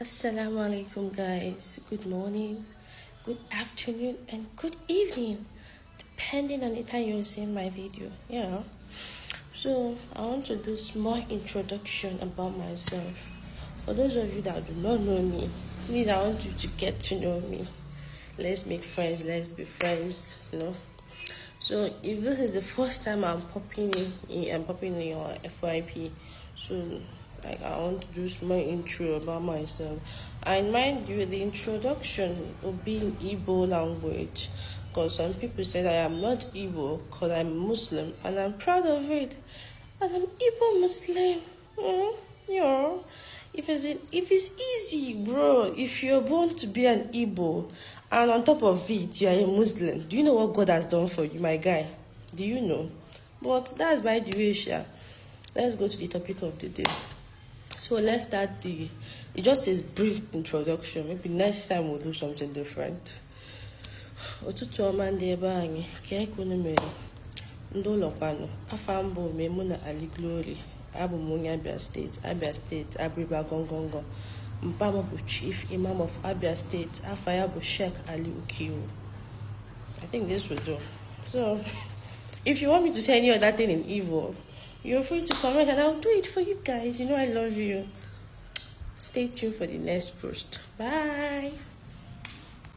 Assalamu alaikum, guys. Good morning, good afternoon, and good evening, depending on the time you're seeing my video. Yeah. So I want to do small introduction about myself. For those of you that do not know me, please, I want you to get to know me. Let's make friends. Let's be friends. So if this is the first time I'm popping in your FYP, so like I want to do small intro about myself. And mind you, the introduction will be in Igbo language, because some people say that I am not Igbo because I'm Muslim, and I'm proud of it. And I'm Igbo Muslim. Yeah. If it's easy, bro. If you're born to be an Igbo, and on top of it, you are a Muslim, do you know what God has done for you, my guy? Do you know? But that's by the way, Sha. Let's go to the topic of the day. So let's start it just says brief introduction. Maybe next time we'll do something different. Ụtụtụ ọma ndị ebe anyị, ka ekunu mere ndị ụlọkwanụ. Afọ mbụ Memuna Ali Glory. Abụ m onye Abia State, Abriba Gongongo. Mpama bụ Chief Imam of Abia State. Afọ ya bụ Sheikh Ali Ukiu. I think this will do. So, if you want me to say any other thing in Igbo, you're free to comment and I'll do it for you guys. You know I love you. Stay tuned for the next post. Bye.